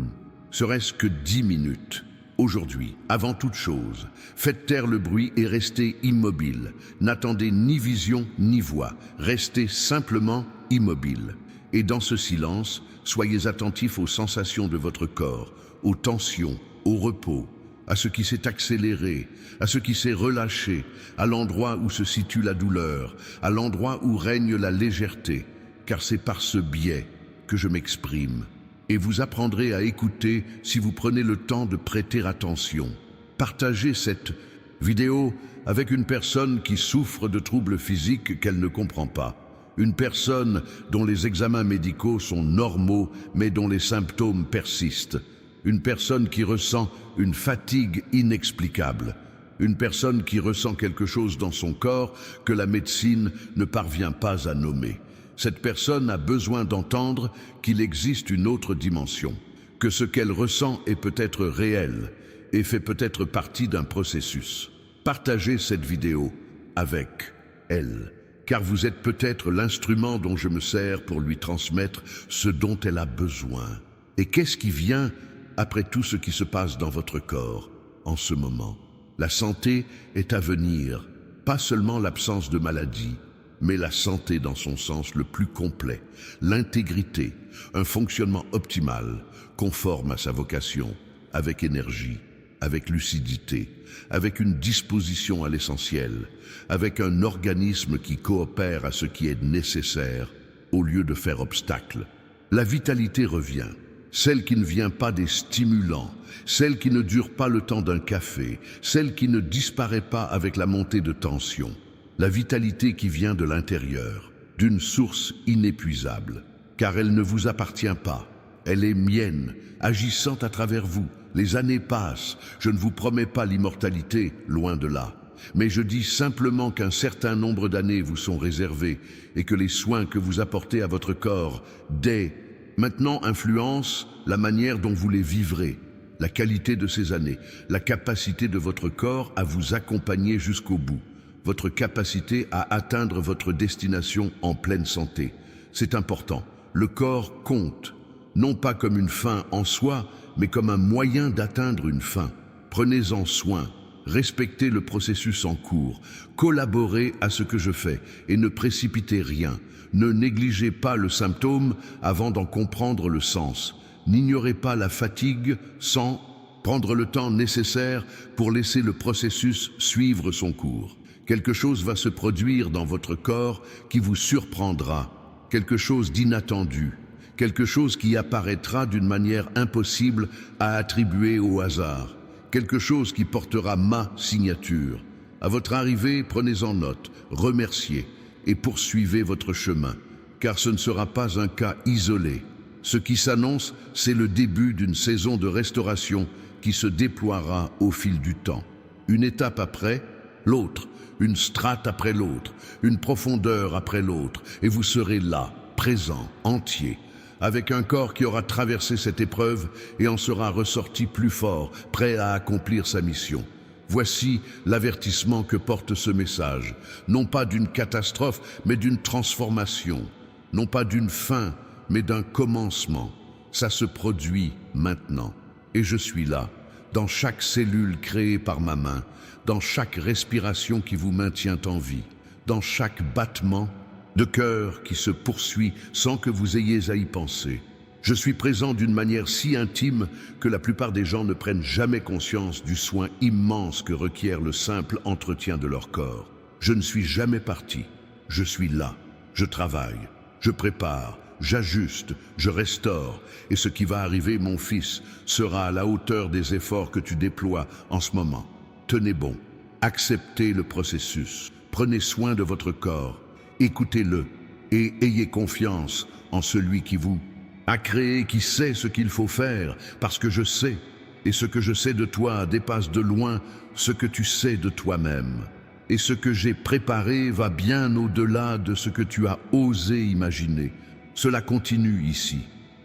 serait-ce que 10 minutes. Aujourd'hui, avant toute chose, faites taire le bruit et restez immobile. N'attendez ni vision ni voix. Restez simplement immobile. Et dans ce silence, soyez attentif aux sensations de votre corps, aux tensions, au repos, à ce qui s'est accéléré, à ce qui s'est relâché, à l'endroit où se situe la douleur, à l'endroit où règne la légèreté, car c'est par ce biais que je m'exprime. Et vous apprendrez à écouter si vous prenez le temps de prêter attention. Partagez cette vidéo avec une personne qui souffre de troubles physiques qu'elle ne comprend pas. Une personne dont les examens médicaux sont normaux mais dont les symptômes persistent. Une personne qui ressent une fatigue inexplicable. Une personne qui ressent quelque chose dans son corps que la médecine ne parvient pas à nommer. Cette personne a besoin d'entendre qu'il existe une autre dimension, que ce qu'elle ressent est peut-être réel et fait peut-être partie d'un processus. Partagez cette vidéo avec elle, car vous êtes peut-être l'instrument dont je me sers pour lui transmettre ce dont elle a besoin. Et qu'est-ce qui vient après tout ce qui se passe dans votre corps en ce moment? La santé est à venir, pas seulement l'absence de maladie, mais la santé dans son sens le plus complet, l'intégrité, un fonctionnement optimal, conforme à sa vocation, avec énergie, avec lucidité, avec une disposition à l'essentiel, avec un organisme qui coopère à ce qui est nécessaire, au lieu de faire obstacle. La vitalité revient, celle qui ne vient pas des stimulants, celle qui ne dure pas le temps d'un café, celle qui ne disparaît pas avec la montée de tension. La vitalité qui vient de l'intérieur, d'une source inépuisable, car elle ne vous appartient pas, elle est mienne, agissant à travers vous. Les années passent, je ne vous promets pas l'immortalité, loin de là, mais je dis simplement qu'un certain nombre d'années vous sont réservées et que les soins que vous apportez à votre corps, dès maintenant influencent la manière dont vous les vivrez, la qualité de ces années, la capacité de votre corps à vous accompagner jusqu'au bout. Votre capacité à atteindre votre destination en pleine santé. C'est important. Le corps compte, non pas comme une fin en soi, mais comme un moyen d'atteindre une fin. Prenez-en soin, respectez le processus en cours, collaborez à ce que je fais et ne précipitez rien. Ne négligez pas le symptôme avant d'en comprendre le sens. N'ignorez pas la fatigue sans prendre le temps nécessaire pour laisser le processus suivre son cours. Quelque chose va se produire dans votre corps qui vous surprendra, quelque chose d'inattendu, quelque chose qui apparaîtra d'une manière impossible à attribuer au hasard, quelque chose qui portera ma signature. À votre arrivée, prenez-en note, remerciez et poursuivez votre chemin, car ce ne sera pas un cas isolé. Ce qui s'annonce, c'est le début d'une saison de restauration qui se déploiera au fil du temps. Une étape après l'autre, une strate après l'autre, une profondeur après l'autre, et vous serez là, présent, entier, avec un corps qui aura traversé cette épreuve et en sera ressorti plus fort, prêt à accomplir sa mission. Voici l'avertissement que porte ce message, non pas d'une catastrophe, mais d'une transformation, non pas d'une fin, mais d'un commencement. Ça se produit maintenant, et je suis là, dans chaque cellule créée par ma main, dans chaque respiration qui vous maintient en vie, dans chaque battement de cœur qui se poursuit sans que vous ayez à y penser. Je suis présent d'une manière si intime que la plupart des gens ne prennent jamais conscience du soin immense que requiert le simple entretien de leur corps. Je ne suis jamais parti, je suis là, je travaille, je prépare, j'ajuste, je restaure, et ce qui va arriver, mon fils, sera à la hauteur des efforts que tu déploies en ce moment. Tenez bon, acceptez le processus, prenez soin de votre corps, Écoutez-le et ayez confiance en celui qui vous a créé, qui sait ce qu'il faut faire, parce que je sais, et ce que je sais de toi dépasse de loin ce que tu sais de toi-même. Et ce que j'ai préparé va bien au-delà de ce que tu as osé imaginer. Cela continue ici.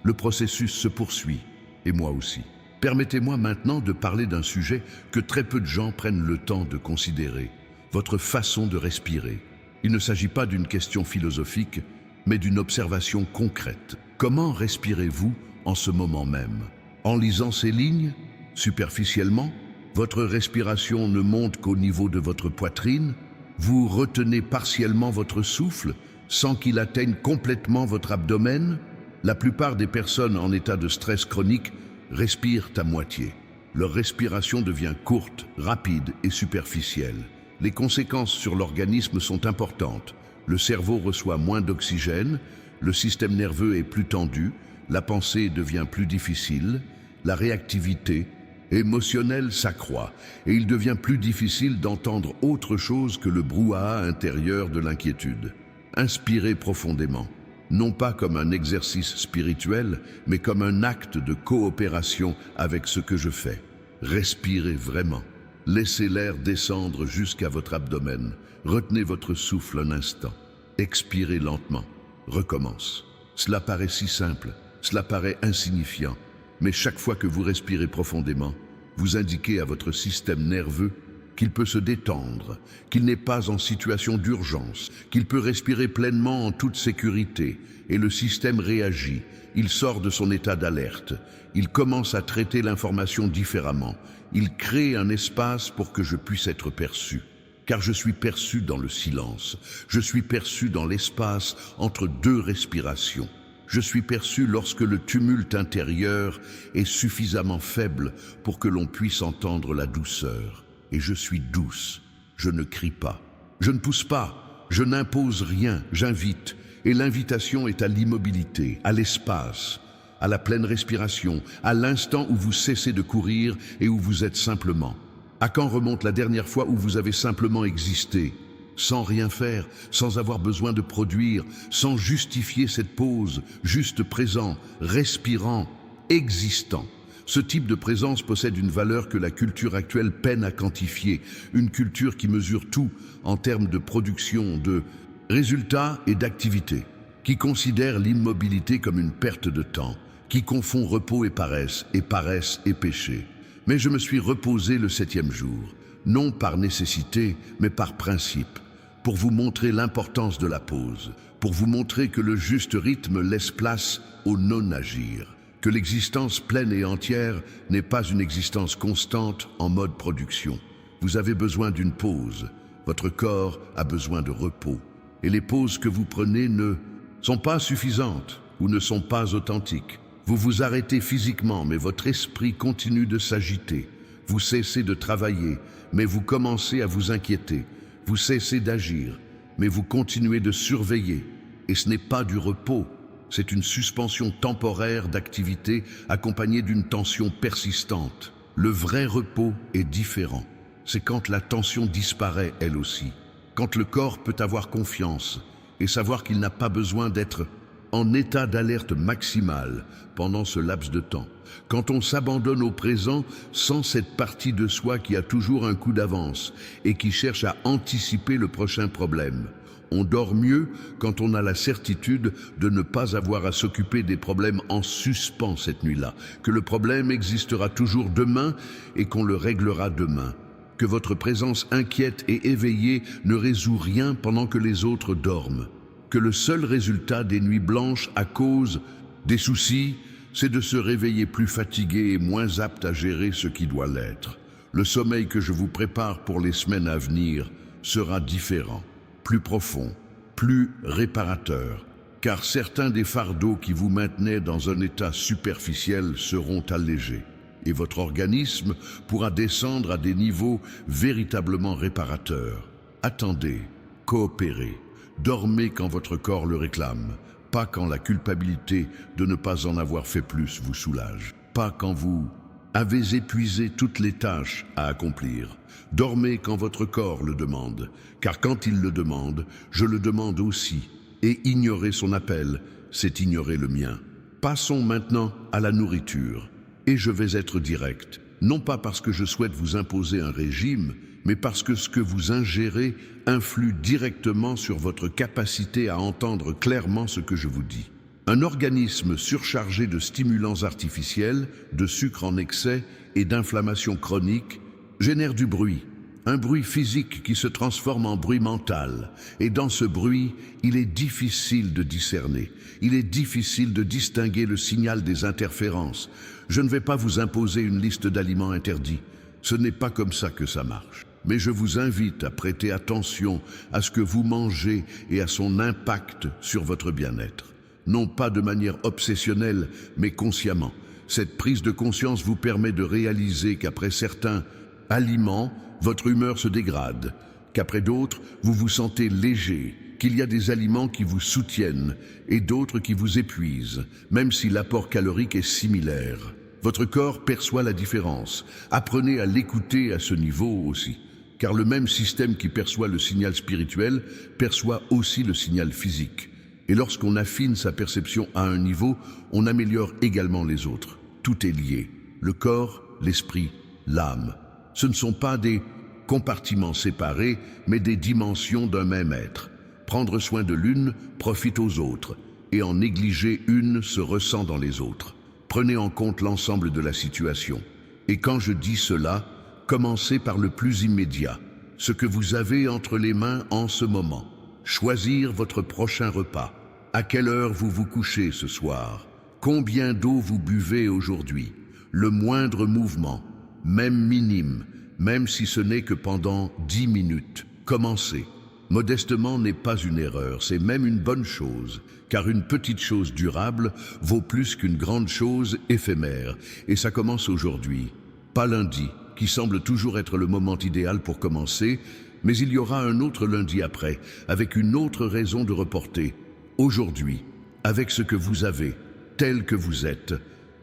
Le processus se poursuit, et moi aussi. Permettez-moi maintenant de parler d'un sujet que très peu de gens prennent le temps de considérer, votre façon de respirer. Il ne s'agit pas d'une question philosophique, mais d'une observation concrète. Comment respirez-vous en ce moment même? En lisant ces lignes, superficiellement, votre respiration ne monte qu'au niveau de votre poitrine, vous retenez partiellement votre souffle sans qu'il atteigne complètement votre abdomen. La plupart des personnes en état de stress chronique respirent à moitié. Leur respiration devient courte, rapide et superficielle. Les conséquences sur l'organisme sont importantes. Le cerveau reçoit moins d'oxygène, le système nerveux est plus tendu, la pensée devient plus difficile, la réactivité émotionnelle s'accroît et il devient plus difficile d'entendre autre chose que le brouhaha intérieur de l'inquiétude. Inspirez profondément, non pas comme un exercice spirituel, mais comme un acte de coopération avec ce que je fais. Respirez vraiment. Laissez l'air descendre jusqu'à votre abdomen. Retenez votre souffle un instant. Expirez lentement. Recommence. Cela paraît si simple, cela paraît insignifiant, mais chaque fois que vous respirez profondément, vous indiquez à votre système nerveux qu'il peut se détendre, qu'il n'est pas en situation d'urgence, qu'il peut respirer pleinement en toute sécurité, et le système réagit. Il sort de son état d'alerte. Il commence à traiter l'information différemment. Il crée un espace pour que je puisse être perçu. Car je suis perçu dans le silence. Je suis perçu dans l'espace entre deux respirations. Je suis perçu lorsque le tumulte intérieur est suffisamment faible pour que l'on puisse entendre la douceur. Et je suis douce. Je ne crie pas. Je ne pousse pas. Je n'impose rien. J'invite. Et l'invitation est à l'immobilité, à l'espace, à la pleine respiration, à l'instant où vous cessez de courir et où vous êtes simplement. À quand remonte la dernière fois où vous avez simplement existé, sans rien faire, sans avoir besoin de produire, sans justifier cette pause, juste présent, respirant, existant? Ce type de présence possède une valeur que la culture actuelle peine à quantifier, une culture qui mesure tout en termes de production, de résultats et d'activité, qui considère l'immobilité comme une perte de temps, qui confond repos et paresse et péché. Mais je me suis reposé le 7e jour, non par nécessité, mais par principe, pour vous montrer l'importance de la pause, pour vous montrer que le juste rythme laisse place au non-agir, que l'existence pleine et entière n'est pas une existence constante en mode production. Vous avez besoin d'une pause, votre corps a besoin de repos. Et les pauses que vous prenez ne sont pas suffisantes ou ne sont pas authentiques. Vous vous arrêtez physiquement, mais votre esprit continue de s'agiter. Vous cessez de travailler, mais vous commencez à vous inquiéter. Vous cessez d'agir, mais vous continuez de surveiller. Et ce n'est pas du repos, c'est une suspension temporaire d'activité accompagnée d'une tension persistante. Le vrai repos est différent. C'est quand la tension disparaît elle aussi. Quand le corps peut avoir confiance et savoir qu'il n'a pas besoin d'être en état d'alerte maximale pendant ce laps de temps. Quand on s'abandonne au présent sans cette partie de soi qui a toujours un coup d'avance et qui cherche à anticiper le prochain problème. On dort mieux quand on a la certitude de ne pas avoir à s'occuper des problèmes en suspens cette nuit-là, que le problème existera toujours demain et qu'on le réglera demain. Que votre présence inquiète et éveillée ne résout rien pendant que les autres dorment. Que le seul résultat des nuits blanches à cause des soucis, c'est de se réveiller plus fatigué et moins apte à gérer ce qui doit l'être. Le sommeil que je vous prépare pour les semaines à venir sera différent, plus profond, plus réparateur, car certains des fardeaux qui vous maintenaient dans un état superficiel seront allégés. Et votre organisme pourra descendre à des niveaux véritablement réparateurs. Attendez, coopérez, dormez quand votre corps le réclame, pas quand la culpabilité de ne pas en avoir fait plus vous soulage, pas quand vous Avez épuisé toutes les tâches à accomplir. Dormez quand votre corps le demande, car quand il le demande, je le demande aussi. Et ignorer son appel, c'est ignorer le mien. Passons maintenant à la nourriture. Et je vais être direct, non pas parce que je souhaite vous imposer un régime, mais parce que ce que vous ingérez influe directement sur votre capacité à entendre clairement ce que je vous dis. Un organisme surchargé de stimulants artificiels, de sucre en excès et d'inflammation chronique génère du bruit. Un bruit physique qui se transforme en bruit mental. Et dans ce bruit, il est difficile de discerner. Il est difficile de distinguer le signal des interférences. Je ne vais pas vous imposer une liste d'aliments interdits. Ce n'est pas comme ça que ça marche. Mais je vous invite à prêter attention à ce que vous mangez et à son impact sur votre bien-être. Non pas de manière obsessionnelle, mais consciemment. Cette prise de conscience vous permet de réaliser qu'après certains aliments, votre humeur se dégrade, qu'après d'autres, vous vous sentez léger, qu'il y a des aliments qui vous soutiennent et d'autres qui vous épuisent, même si l'apport calorique est similaire. Votre corps perçoit la différence. Apprenez à l'écouter à ce niveau aussi, car le même système qui perçoit le signal spirituel perçoit aussi le signal physique. Et lorsqu'on affine sa perception à un niveau, on améliore également les autres. Tout est lié. Le corps, l'esprit, l'âme. Ce ne sont pas des compartiments séparés, mais des dimensions d'un même être. Prendre soin de l'une profite aux autres, et en négliger une se ressent dans les autres. Prenez en compte l'ensemble de la situation. Et quand je dis cela, commencez par le plus immédiat, ce que vous avez entre les mains en ce moment. Choisir votre prochain repas. À quelle heure vous vous couchez ce soir? Combien d'eau vous buvez aujourd'hui? Le moindre mouvement, même minime, même si ce n'est que pendant 10 minutes. Commencez. Modestement n'est pas une erreur, c'est même une bonne chose, car une petite chose durable vaut plus qu'une grande chose éphémère, et ça commence aujourd'hui. Pas lundi, qui semble toujours être le moment idéal pour commencer, mais il y aura un autre lundi après, avec une autre raison de reporter. Aujourd'hui, avec ce que vous avez, tel que vous êtes,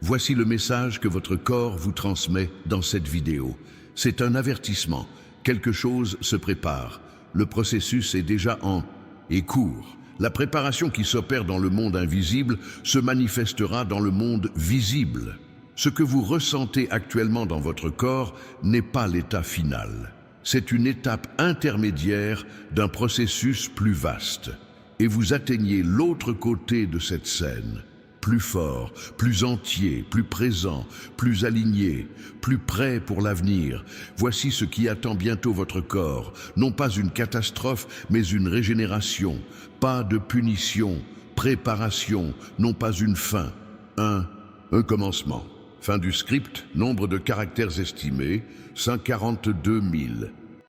voici le message que votre corps vous transmet dans cette vidéo. C'est un avertissement, quelque chose se prépare. Le processus est déjà en cours. La préparation qui s'opère dans le monde invisible se manifestera dans le monde visible. Ce que vous ressentez actuellement dans votre corps n'est pas l'état final. C'est une étape intermédiaire d'un processus plus vaste. Et vous atteignez l'autre côté de cette scène. Plus fort, plus entier, plus présent, plus aligné, plus prêt pour l'avenir. Voici ce qui attend bientôt votre corps. Non pas une catastrophe, mais une régénération. Pas de punition, préparation, non pas une fin. Un commencement. Fin du script, nombre de caractères estimés, 142 000.